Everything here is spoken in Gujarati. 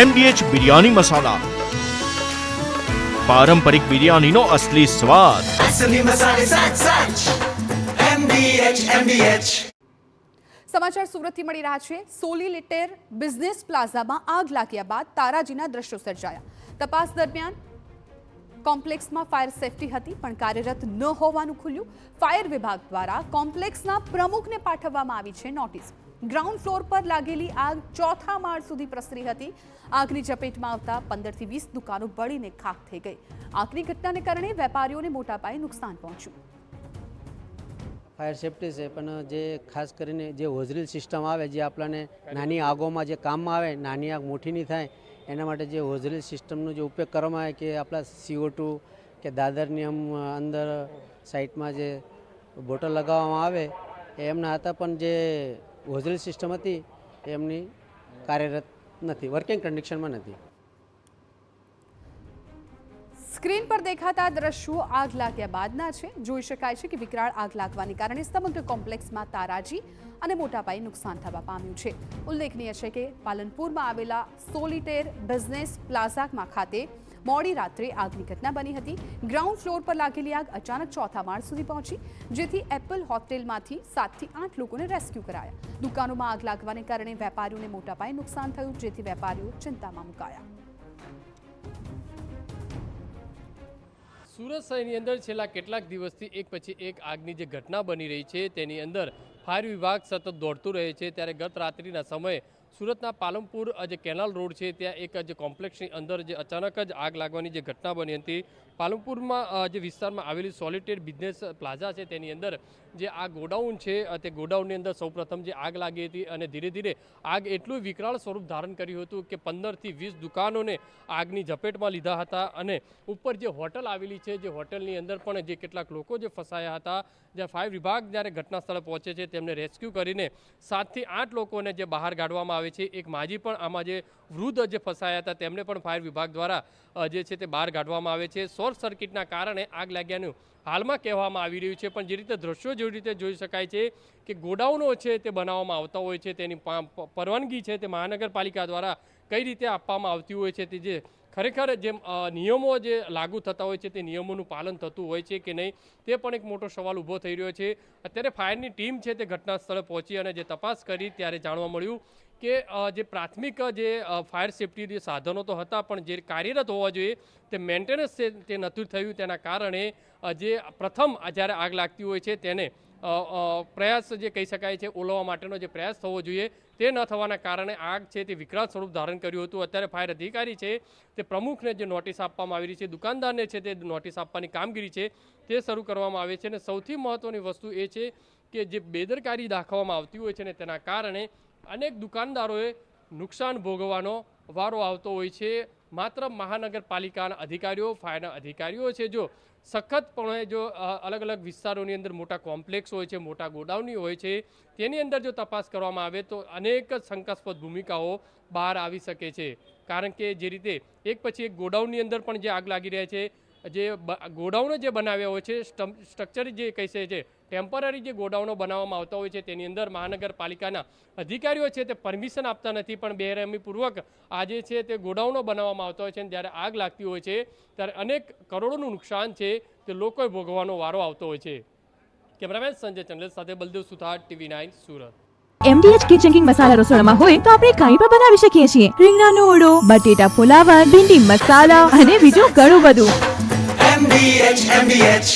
MDH બિરયાની મસાલા, પારંપરિક બિરયાનીનો અસલી સ્વાદ. असली मसाले सच MDH. સમાચાર સુરતથી મળી રહ્યા છે. સોલી લિટેર બિઝનેસ પ્લાઝામાં આગ લાગ્યા બાદ તારાજીના દ્રશ્યો સર્જાયા. તપાસ દરમિયાન કોમ્પ્લેક્સમાં ફાયર સેફટી હતી પણ કાર્યરત ન હોવાનું ખુલ્યું. ફાયર વિભાગ દ્વારા કોમ્પ્લેક્સના પ્રમુખને પાઠવવામાં આવી છે નોટિસ. ગ્રાઉન્ડ ફ્લોર પર લાગેલી આગ ચોથા માળ સુધી પ્રસરી હતી. આગની ચપેટમાં આવતા 15 થી 20 દુકાનો બળીને ખાખ થઈ ગઈ. આગની ઘટનાને કારણે વેપારીઓને મોટા પાયે નુકસાન પહોંચ્યું. ફાયર સેફટી છે પણ જે ખાસ કરીને જે હોઝરીલ સિસ્ટમ આવે, જે આપણને નાની આગોમાં જે કામમાં આવે, નાની આગ મોટી નહીં થાય એના માટે જે હોઝરીલ સિસ્ટમનો જે ઉપયોગ કરવામાં આવે કે આપણા CO2 કે દાદરની અંદર સાઇટમાં જે બોટલ લગાવવામાં આવે એમના હતા, પણ જે હોઝરીલ સિસ્ટમ હતી એમની કાર્યરત નથી, વર્કિંગ કન્ડિશનમાં નથી. સ્ક્રીન પર દેખાતા દ્રશ્યો આગ લાગ્યા બાદના છે. જોઈ શકાય છે કે વિકરાળ આગ લાગવાને કારણે સમગ્ર કોમ્પ્લેક્સમાં તારાજી અને મોટા પાયે નુકસાન થવા પામ્યું છે. ઉલ્લેખનીય છે કે પાલનપુરમાં આવેલા સોલિટેર બિઝનેસ પ્લાઝામાં ખાતે મોડી રાત્રે આગની ઘટના બની હતી. ગ્રાઉન્ડ ફ્લોર પર લાગેલી આગ અચાનક ચોથા માળ સુધી પહોંચી, જેથી એપલ હોટેલમાંથી 7 થી 8 લોકોને રેસ્ક્યુ કરાયા. દુકાનોમાં આગ લાગવાને કારણે વેપારીઓને મોટા પાયે નુકસાન થયું, જેથી વેપારીઓ ચિંતામાં મુકાયા. સુરત શહેરની અંદર છેલ્લા કેટલાક દિવસથી એક પછી એક આગની જે ઘટના બની રહી છે તેની અંદર ફાયર વિભાગ સતત દોડતું રહે છે. ત્યારે ગત રાત્રિના સમયે સુરતના પાલનપુર જે કેનાલ રોડ છે ત્યાં એક જે કોમ્પ્લેક્સની અંદર જે અચાનક જ આગ લાગવાની જે ઘટના બની હતી. પાલનપુરમાં જે વિસ્તારમાં આવેલી સોલિટેર બિઝનેસ પ્લાઝા છે તેની અંદર જે આ ગોડાઉન છે તે ગોડાઉનની અંદર સૌપ્રથમ જે આગ લાગી હતી અને ધીરે ધીરે આગ એટલું વિકરાળ સ્વરૂપ ધારણ કર્યું હતું કે 15 થી 20 દુકાનોને આગની ઝપેટમાં લીધા હતા. અને ઉપર જે હોટલ આવેલી છે, જે હોટલની અંદર પણ જે કેટલાક લોકો જે ફસાયા હતા, જ્યાં ફાયર વિભાગ જ્યારે ઘટના સ્થળે પહોંચે છે તેમને રેસ્ક્યુ કરીને 7 થી 8 લોકોને જે બહાર કાઢવામાં આવે છે. એક માજી પણ આમાં જે વૃદ્ધ જે ફસાયા હતા તેમને પણ ફાયર વિભાગ દ્વારા જે છે તે બહાર કાઢવામાં આવે છે. શોર્ટ સર્કિટના કારણે આગ લાગ્યાનું હાલમાં કહેવામાં આવી રહ્યું છે. પણ જે રીતે દ્રશ્યો જેવી રીતે જોઈ શકાય છે કે ગોડાઉનો છે તે બનાવવામાં આવતા હોય છે, તેની પરવાનગી છે તે મહાનગરપાલિકા દ્વારા કઈ રીતે આપવામાં આવતી હોય છે, તે જે ખરેખર જે નિયમો જે લાગુ થતા હોય છે તે નિયમોનું પાલન થતું હોય છે કે નહીં તે પણ એક મોટો સવાલ ઊભો થઈ રહ્યો છે. અત્યારે ફાયરની ટીમ છે તે ઘટના સ્થળે પહોંચી અને જે તપાસ કરી ત્યારે જાણવા મળ્યું કે જે પ્રાથમિક જે ફાયર સેફટી જે સાધનો તો હતા પણ જે કાર્યરત હોવા જોઈએ તે મેન્ટેનન્સ છે તે નથી થયું. તેના કારણે જે પ્રથમ જ્યારે આગ લાગતી હોય છે તેને પ્રયાસ જે કહી શકાય છે ઓલવવા માટેનો જે પ્રયાસ થવો જોઈએ તે ન થવાના કારણે આગ છે તે વિકરાળ સ્વરૂપ ધારણ કર્યું હતું. અત્યારે ફાયર અધિકારી છે તે પ્રમુખને જે નોટિસ આપવામાં આવી રહી છે, દુકાનદારને છે તે નોટિસ આપવાની કામગીરી છે તે શરૂ કરવામાં આવે છે. અને સૌથી મહત્ત્વની વસ્તુ એ છે કે જે બેદરકારી દાખવવામાં આવતી હોય છે ને તેના કારણે અનેક દુકાનદારોએ નુકસાન ભોગવવાનો વારો આવતો હોય છે. માત્ર મહાનગરપાલિકાના અધિકારીઓ, ફાયરના અધિકારીઓ છે જો સખતપણે જો અલગ અલગ વિસ્તારોની અંદર મોટા કોમ્પ્લેક્સ હોય છે, મોટા ગોડાઉનની હોય છે, તેની અંદર જો તપાસ કરવામાં આવે તો અનેક શંકાસ્પદ ભૂમિકાઓ બહાર આવી શકે છે. કારણ કે જે રીતે એક પછી એક ગોડાઉનની અંદર પણ જે આગ લાગી રહ્યા છે, જે ગોડાઉનો જે બનાવ્યા હોય છે, સ્ટ્રક્ચર જે કહે છે ટેમ્પરરી જે ગોડાઉનો બનાવવામાં આવતા હોય છે તેની અંદર મહાનગરપાલિકાના અધિકારીઓ છે તે પરમિશન આપતા નથી, પણ બેરહેમીપૂર્વક આજે છે તે ગોડાઉનો બનાવવામાં આવતા હોય છે. જ્યારે આગ લાગતી હોય છે ત્યારે અનેક કરોડોનું નુકસાન છે તે લોકોએ ભોગવવાનો વારો આવતો હોય છે. કેમેરામેન સંજય ચંદ્ર સાથે Baldev Suthar, TV9 Surat. MDH kitchen king masala રસોડામાં હોય તો આપણે કંઈ પણ બનાવી શકીએ છીએ. રીંગણાનો ઓળો, બટેટા ફુલાવર, ભીંડી મસાલા અને બીજું ઘણું બધું. MDH